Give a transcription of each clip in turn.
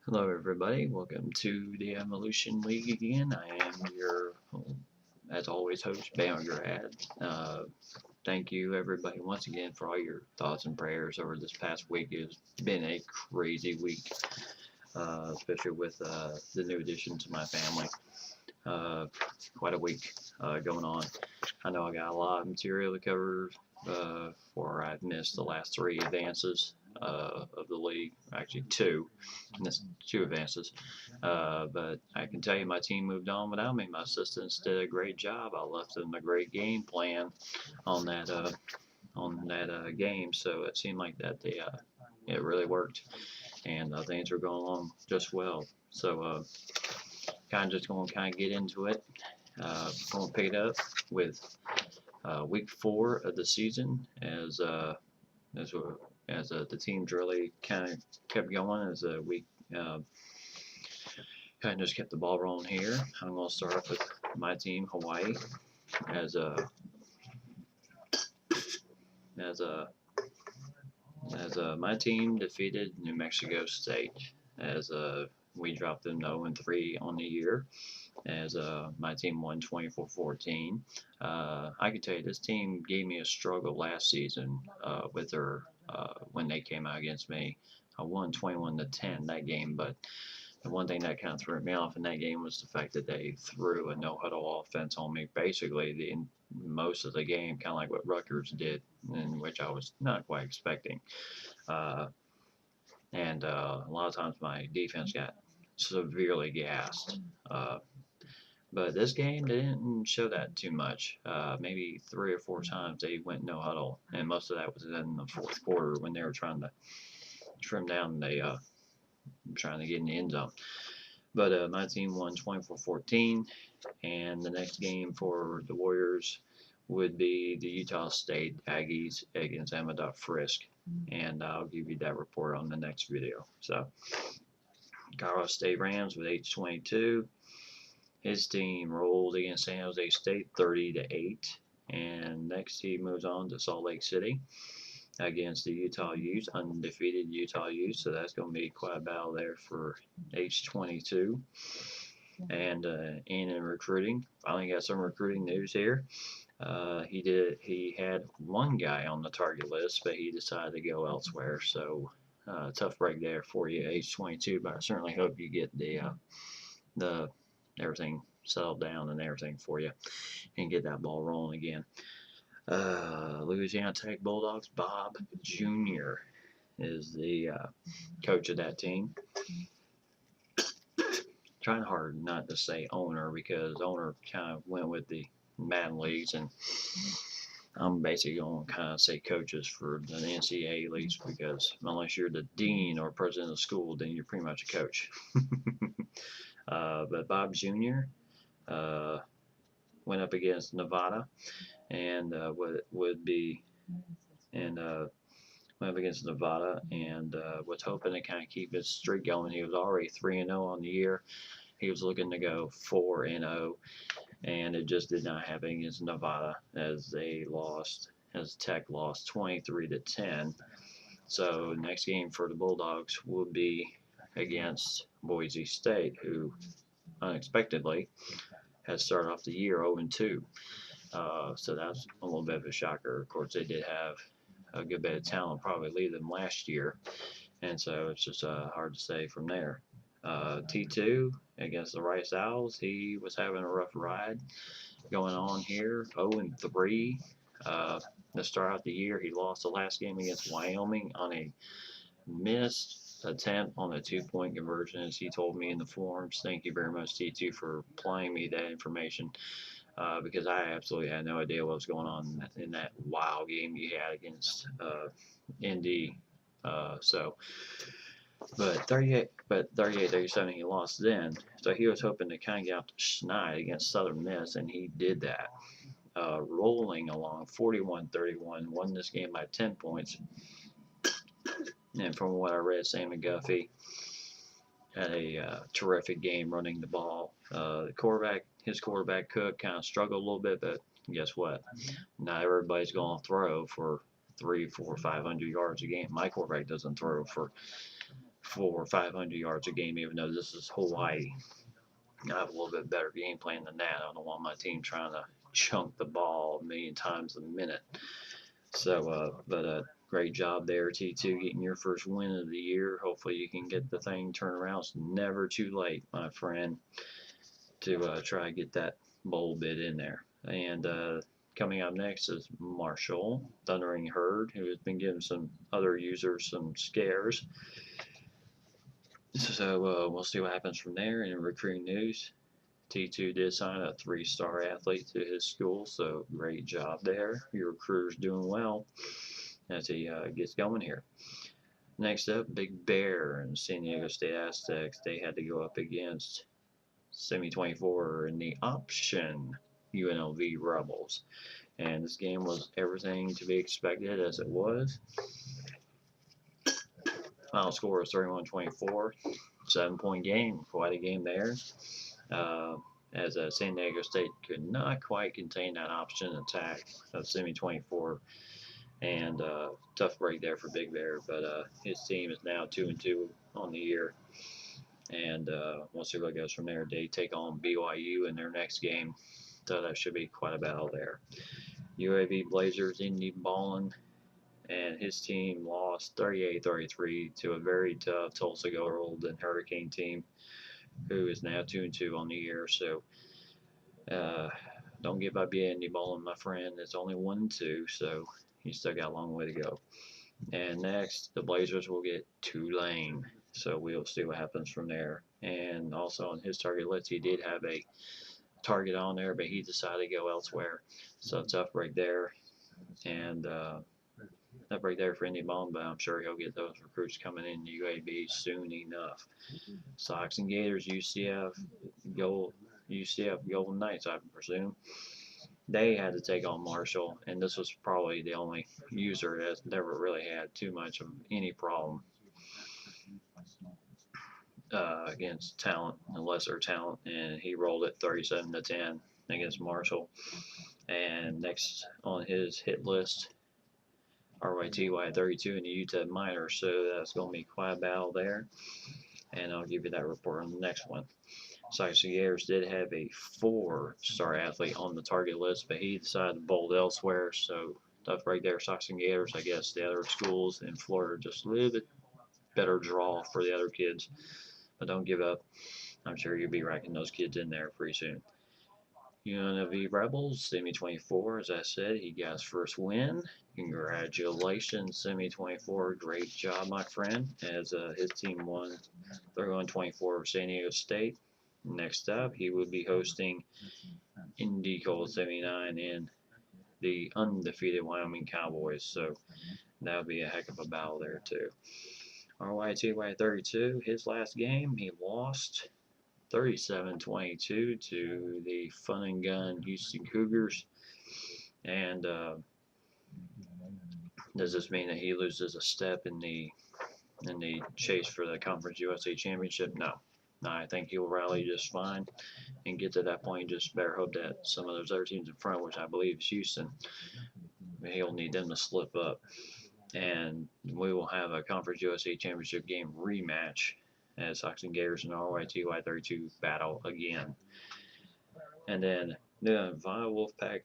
Hello, everybody. Welcome to the Evolution League again. I am your, as always, host, Bam Grad. Thank you, everybody, once again for all your thoughts and prayers over this past week. It's been a crazy week, especially with the new addition to my family. Uh, Quite a week going on. I know I got a lot of material to cover for I've missed the last three advances of the league, actually two, missed two advances. But I can tell you my team moved on without me. My assistants did a great job. I left them a great game plan on that game, so it seemed like that it really worked, and things were going along just well. So kind of just going to kind of get into it. Going to pick it up with week 4 of the season as the teams really kind of kept going as we uh, kind of just kept the ball rolling here. I'm going to start off with my team, Hawaii, as a as a my team defeated New Mexico State as we dropped them 0-3 on the year as my team won 24-14. I can tell you this team gave me a struggle last season with their when they came out against me. I won 21-10 that game, but the one thing that kind of threw me off in that game was the fact that they threw a no huddle offense on me basically most of the game, kind of like what Rutgers did, in which I was not quite expecting. Uh, and A lot of times my defense got severely gassed. But this game, they didn't show that too much. Maybe 3 or 4 times they went no huddle, and most of that was in the fourth quarter when they were trying to trim down trying to get in the end zone. But my team won 24-14, and the next game for the Warriors would be the Utah State Aggies against Amador Frisk, and I'll give you that report on the next video. So, Colorado State Rams with H22. His team rolled against San Jose State 30-8, and next he moves on to Salt Lake City against the Utah Utes, undefeated Utah Utes. So that's going to be quite a battle there for H22. And in recruiting, finally got some recruiting news here. He had one guy on the target list, but he decided to go elsewhere. So tough break there for you, H22. But I certainly hope you get the everything settled down and everything for you and get that ball rolling again. Louisiana Tech Bulldogs, Bob Jr. is the coach of that team. Trying hard not to say owner because owner kind of went with the Madden leagues, and I'm basically going to kind of say coaches for the NCAA leagues because unless you're the dean or president of the school, then you're pretty much a coach. But Bob Jr. Went up against Nevada and would be and went up against Nevada and was hoping to kind of keep his streak going. He was already 3-0 on the year. He was looking to go 4-0, and it just did not happen against Nevada as Tech lost 23-10. So next game for the Bulldogs will be against Boise State, who unexpectedly has started off the year 0-2. So that's a little bit of a shocker. Of course, they did have a good bit of talent, probably lead them last year, and so it's just hard to say from there. T2 against the Rice Owls, he was having a rough ride going on here, 0-3. To start out the year, he lost the last game against Wyoming on a missed attempt on a 2-point conversion, as he told me in the forums. Thank you very much, T2, for applying me that information. Because I absolutely had no idea what was going on in that wild game he had against Indy. So, but 38-37 he lost then. So he was hoping to kind of get out to Schneid against Southern Miss, and he did that. Rolling along 41-31, won this game by 10 points. And from what I read, Sam McGuffey had a terrific game running the ball. His quarterback Cook kind of struggled a little bit, but guess what? Not everybody's going to throw for 300, 400, 500 yards a game. My quarterback doesn't throw for for 500 yards a game, even though this is Hawaii. I have a little bit better game plan than that. I don't want my team trying to chunk the ball a million times a minute. So, great job there, T2, getting your first win of the year. Hopefully, you can get the thing turned around. It's never too late, my friend, to try to get that bowl bid in there. And coming up next is Marshall, Thundering Herd, who has been giving some other users some scares. So we'll see what happens from there. In recruiting news, T2 did sign a 3-star athlete to his school, so great job there. Your recruiter's doing well as he gets going here. Next up, Big Bear and San Diego State Aztecs. They had to go up against Semi 24 in the option UNLV Rebels. And this game was everything to be expected as it was. Final score was 31-24, 7-point game. Quite a game there. As San Diego State could not quite contain that option attack of Semi 24. And tough break there for Big Bear, but his team is now 2-2 on the year. And we'll see what goes from there. They take on BYU in their next game, so that should be quite a battle there. UAB Blazers, Indy Ballin, and his team lost 38-33 to a very tough Tulsa Golden Hurricane team, who is now 2-2 on the year. So don't give up yet, Indy Ballin, my friend. It's only 1-2, so you still got a long way to go. And next, the Blazers will get Tulane. So we'll see what happens from there. And also on his target list, he did have a target on there, but he decided to go elsewhere. So tough break there. And tough break there for Indy Ballin, but I'm sure he'll get those recruits coming in UAB soon enough. Sox and Gators, UCF Golden Knights, I presume. They had to take on Marshall, and this was probably the only user that's never really had too much of any problem against talent, a lesser talent, and he rolled it 37-10 against Marshall. And next on his hit list, RYTY 32 in the UTEP minor, so that's going to be quite a battle there. And I'll give you that report on the next one. Sox and Gators did have a 4-star athlete on the target list, but he decided to bolt elsewhere. So tough right there, Sox and Gators. I guess the other schools in Florida just a little bit better draw for the other kids. But don't give up. I'm sure you'll be racking those kids in there pretty soon. UNLV Rebels, Semi 24, as I said, he got his first win. Congratulations, Semi 24. Great job, my friend, as his team won 31-24 over San Diego State. Next up, he will be hosting Indy Colt 79 in the undefeated Wyoming Cowboys. So that'll be a heck of a battle there, too. RYTY 32, his last game, he lost 37-22 to the Fun and Gun Houston Cougars. And does this mean that he loses a step in the chase for the Conference USA Championship? No. I think he'll rally just fine and get to that point. Just better hope that some of those other teams in front, which I believe is Houston, he'll need them to slip up. And we will have a Conference USA Championship game rematch as Sox and Gators and RYTY 32 battle again. And then the Vile Wolfpack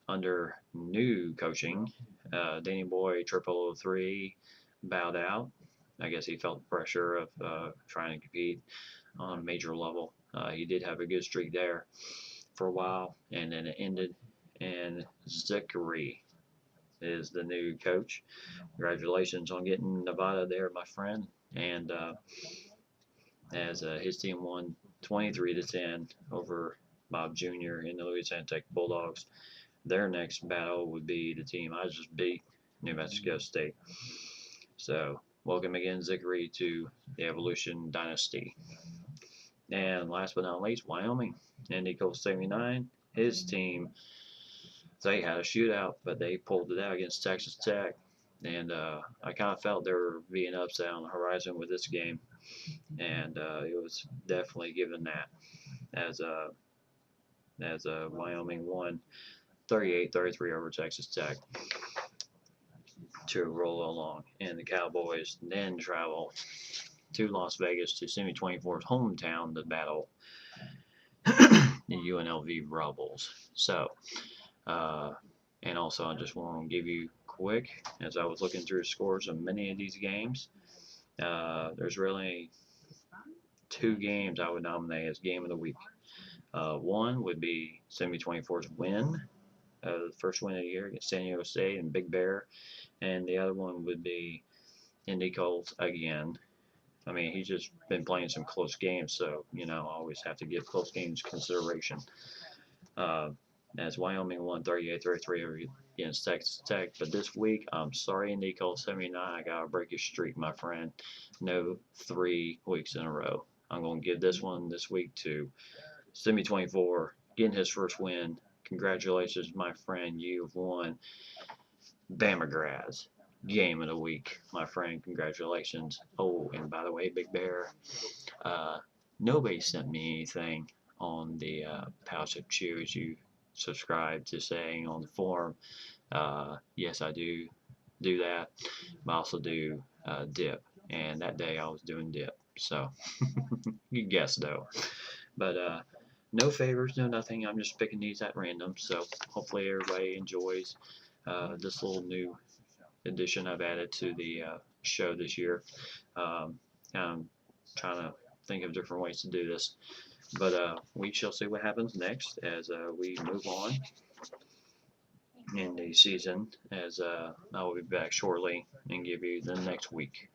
under new coaching, Danny Boy 0003 bowed out. I guess he felt the pressure of trying to compete on a major level. He did have a good streak there for a while, and then it ended. And Zachary is the new coach. Congratulations on getting Nevada there, my friend. And as his team won 23-10 over Bob Jr. in the Louisiana Tech Bulldogs. Their next battle would be the team I just beat, New Mexico State. So welcome again, Zachary, to the Evolution Dynasty. And last but not least, Wyoming, Indy Colt 79. His team, they had a shootout, but they pulled it out against Texas Tech. And I kind of felt they were being upset on the horizon with this game. And it was definitely given that as Wyoming won 38-33 over Texas Tech. to roll along. And the Cowboys then travel to Las Vegas to Semi 24's hometown to battle the UNLV Rebels. So, and also I just want to give you quick, as I was looking through the scores of many of these games, there's really two games I would nominate as game of the week. One would be Semi 24's win, the first win of the year against San Diego State and Big Bear, and the other one would be Indy Colts again. I mean, he's just been playing some close games, so I always have to give close games consideration. As Wyoming won 38-33 against Texas Tech, but this week, I'm sorry, Indy Colts 79, I gotta break your streak, my friend. No 3 weeks in a row. I'm gonna give this one this week to Semi 24, getting his first win. Congratulations, my friend. You've won Bama Grads game of the week, my friend. Congratulations. Oh, and by the way, Big Bear, nobody sent me anything on the pouch of chews you subscribe to saying on the forum. Yes, I do that, but I also do dip. And that day I was doing dip. So, you guess though. But no favors, no nothing. I'm just picking these at random. So hopefully everybody enjoys this little new addition I've added to the show this year. I'm trying to think of different ways to do this. But we shall see what happens next as we move on in the season, as I will be back shortly and give you the next week